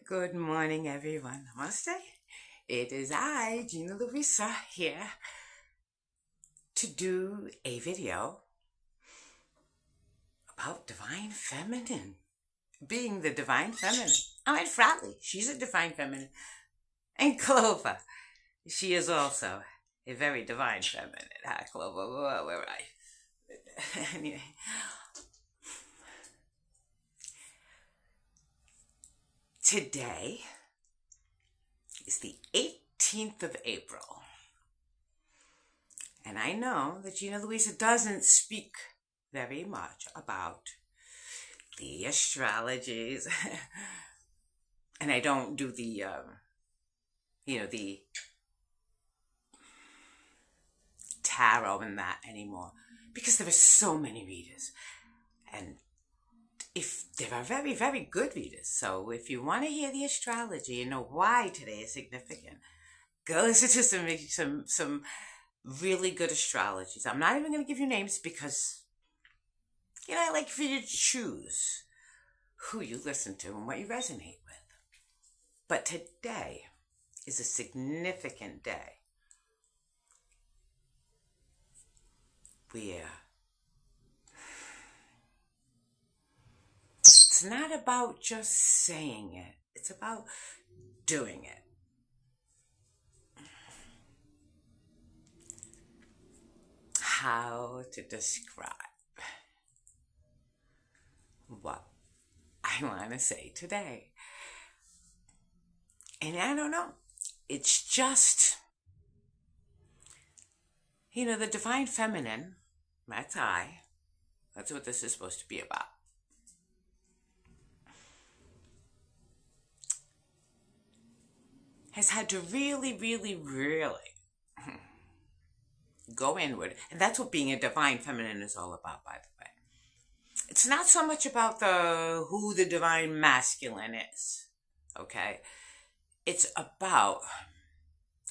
Good morning, everyone. Namaste. It is I, Gina Louisa, here to do a video about divine feminine. Being the divine feminine. I'm at Fradley. She's a divine feminine. And Clover. She is also a very divine feminine. Hi, Clover. Where are I? Anyway. Today is the 18th of April. And I know that Gina Louisa doesn't speak very much about the astrologies. And I don't do the tarot and that anymore. Because there are so many readers. And if there are very, very good readers. So if you want to hear the astrology and know why today is significant, go listen to some really good astrologies. I'm not even going to give you names because, I like for you to choose who you listen to and what you resonate with. But today is a significant day where it's not about just saying it. It's about doing it. How to describe what I want to say today. And I don't know. It's just, the divine feminine, that's I. That's what this is supposed to be about. Has had to really, really, really go inward. And that's what being a divine feminine is all about, by the way. It's not so much about who the divine masculine is, okay? It's about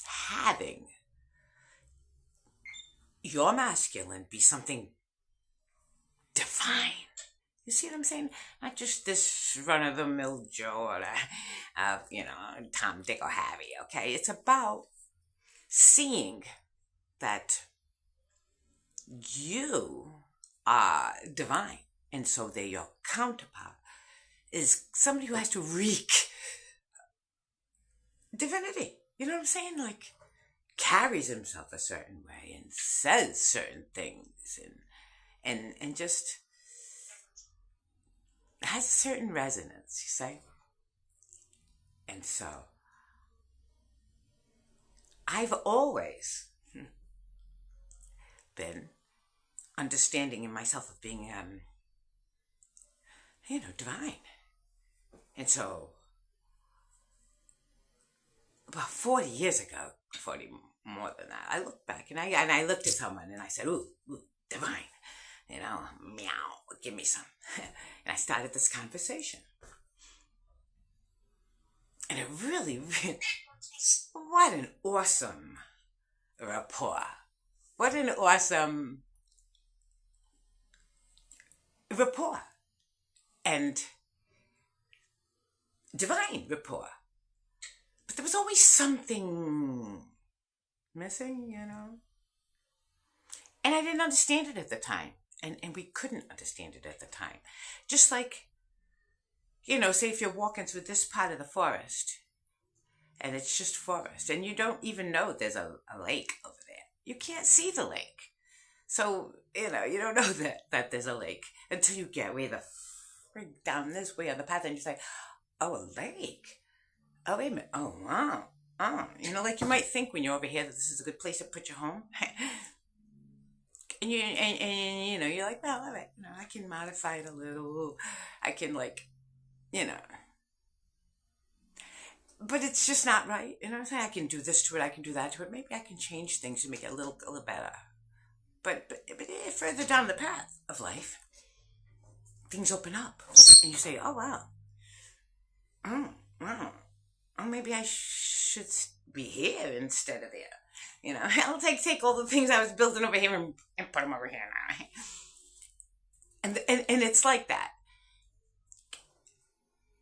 having your masculine be something divine. You see what I'm saying? Not just this run-of-the-mill Joe or, Tom, Dick, or Harry, okay? It's about seeing that you are divine. And so your counterpart is somebody who has to wreak divinity. You know what I'm saying? Like, carries himself a certain way and says certain things and just has a certain resonance, you say? And so, I've always been understanding in myself of being, divine. And so, about 40 years ago, 40 more than that, I looked back and I looked at someone and I said, ooh, divine. Meow, give me some. And I started this conversation. And it really, what an awesome rapport. What an awesome rapport. And divine rapport. But there was always something missing, And I didn't understand it at the time. And we couldn't understand it at the time. Just like, say if you're walking through this part of the forest, and it's just forest, and you don't even know there's a lake over there. You can't see the lake. So, you don't know that there's a lake until you get way the frig down this way on the path, and you say, oh, a lake? Oh, wait a minute. Oh, wow. Oh, like you might think when you're over here that this is a good place to put your home. And you're like, well, all right, I can modify it a little. I can but it's just not right. I'm saying? I can do this to it. I can do that to it. Maybe I can change things to make it a little better. But further down the path of life, things open up. And you say, oh, wow. Oh, wow. Oh, maybe I should be here instead of there. I'll take all the things I was building over here and put them over here now. And it's like that.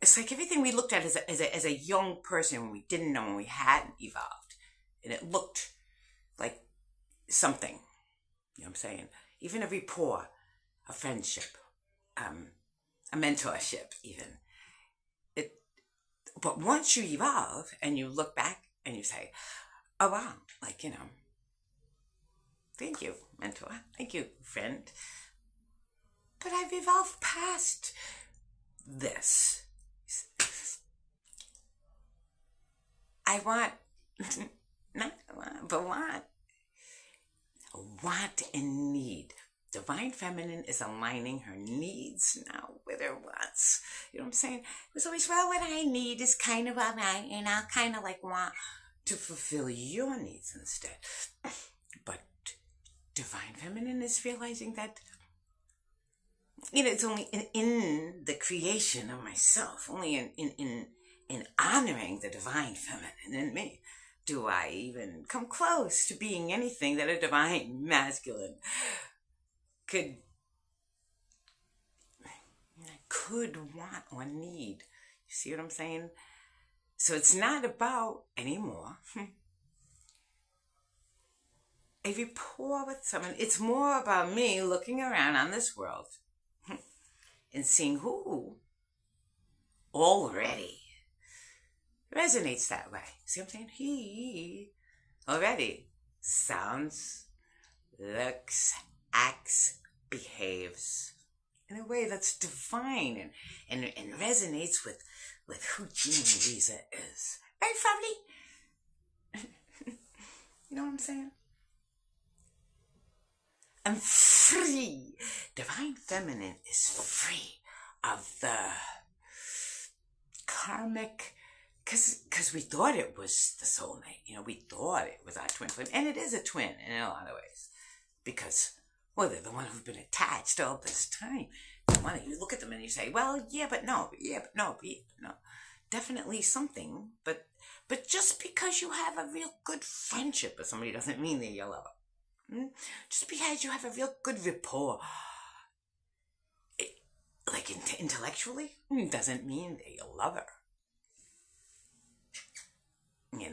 it's like everything we looked at as a young person when we didn't know, when we hadn't evolved. And it looked like something. You know what I'm saying? Even a rapport, a friendship, a mentorship, even. It. But once you evolve and you look back and you say, oh wow, like, thank you, mentor. Thank you, friend. But I've evolved past this. I want, not want, but want and need. Divine Feminine is aligning her needs now with her wants. You know what I'm saying? It was always, well, what I need is kind of what I kind of like want to fulfill your needs instead. But Divine Feminine is realizing that, it's only in the creation of myself, only in honoring the Divine Feminine in me, do I even come close to being anything that a Divine Masculine could want or need. You see what I'm saying? So it's not about anymore a rapport with someone. It's more about me looking around on this world and seeing who already resonates that way. See what I'm saying? He already sounds, looks, acts, behaves in a way that's divine and resonates with who Gina Louisa is. Right, family? You know what I'm saying? I'm free. Divine Feminine is free of the karmic, because we thought it was the soulmate. We thought it was our twin flame. And it is a twin in a lot of ways. Because, well, they're the one who've been attached all this time. You look at them and you say, well, yeah, but no. Definitely something. But just because you have a real good friendship with somebody doesn't mean they're your lover. Just because you have a real good rapport, intellectually, doesn't mean they're your lover. I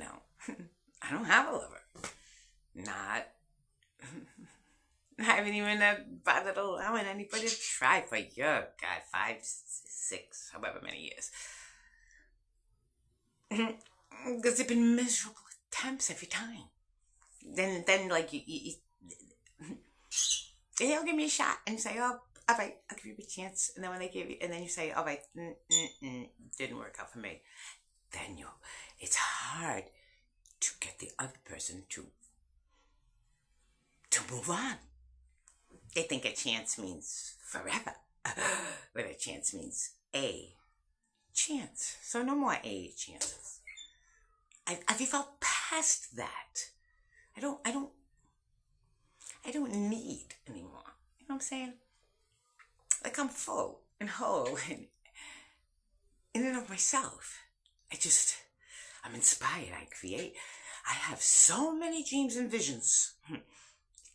don't have a lover. I haven't even bothered allowing anybody to try for 5, 6, however many years. Because they've been miserable attempts every time. Then they'll give me a shot and say, oh, all right, I'll give you a chance. And then when they give you, and then you say, all right, didn't work out for me. Then it's hard to get the other person to move on. They think a chance means forever, but a chance means a chance. So no more A chances. I've evolved past that. I don't need anymore. You know what I'm saying? Like, I'm full and whole and in and of myself. I'm inspired. I create. I have so many dreams and visions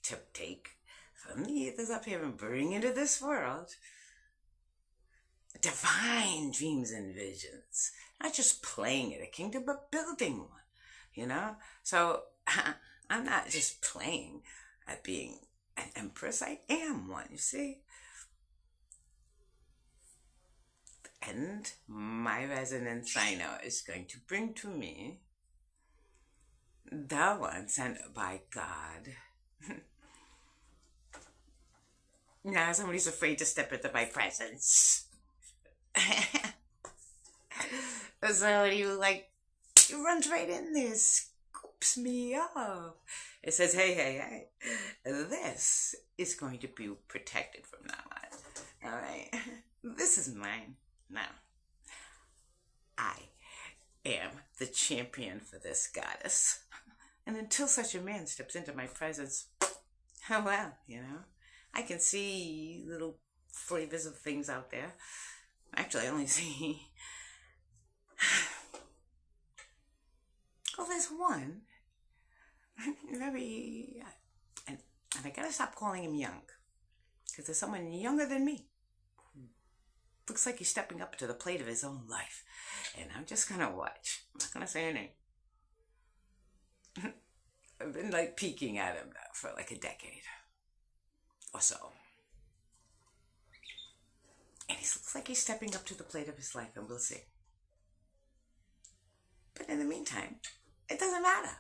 to take from the ethers up here and bring into this world. Divine dreams and visions. Not just playing at a kingdom, but building one. So I'm not just playing at being an empress. I am one, you see? And my resonance, I know, is going to bring to me the one sent by God. Now somebody's afraid to step into my presence. So he runs right in there, scoops me up. It says, hey, this is going to be protected from now on. All right? This is mine. Now, I am the champion for this goddess. And until such a man steps into my presence, oh well, I can see little flavors of things out there. Actually, I only see... Well, there's one. Very... And I gotta stop calling him young. Because there's someone younger than me Looks like he's stepping up to the plate of his own life. And I'm just going to watch. I'm not going to say anything. I've been like peeking at him now for like a decade or so. And he looks like he's stepping up to the plate of his life, and we'll see. But in the meantime, it doesn't matter.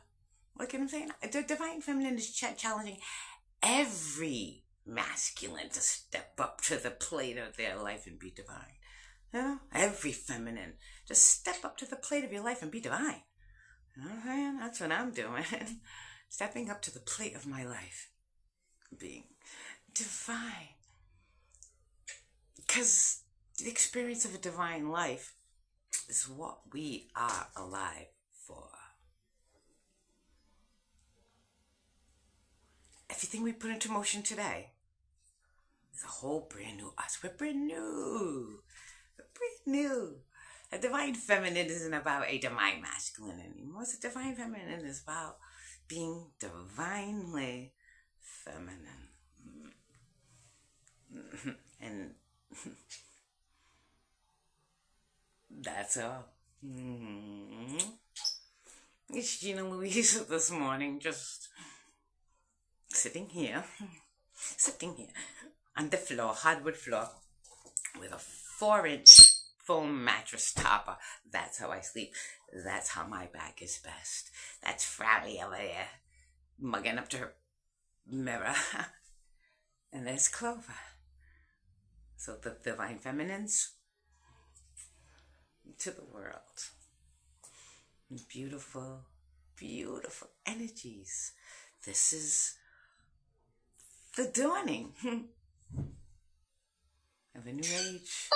Look at him saying, the divine feminine is challenging every masculine to step up to the plate of their life and be divine. You know, every feminine, just step up to the plate of your life and be divine. You know what I'm saying? That's what I'm doing. Stepping up to the plate of my life. Being divine. Because the experience of a divine life is what we are alive for. Everything we put into motion today is a whole brand new us. We're brand new. We're brand new. A divine feminine isn't about a divine masculine anymore. It's a divine feminine is about being divinely feminine. And that's all. It's Gina Louisa this morning, just sitting here on the floor, hardwood floor, with a 4-inch foam mattress topper. That's how I sleep. That's how my back is best. That's Frowley over there, mugging up to her mirror. And there's Clover. So the divine feminines to the world. Beautiful, beautiful energies. This is the dawning of a new age.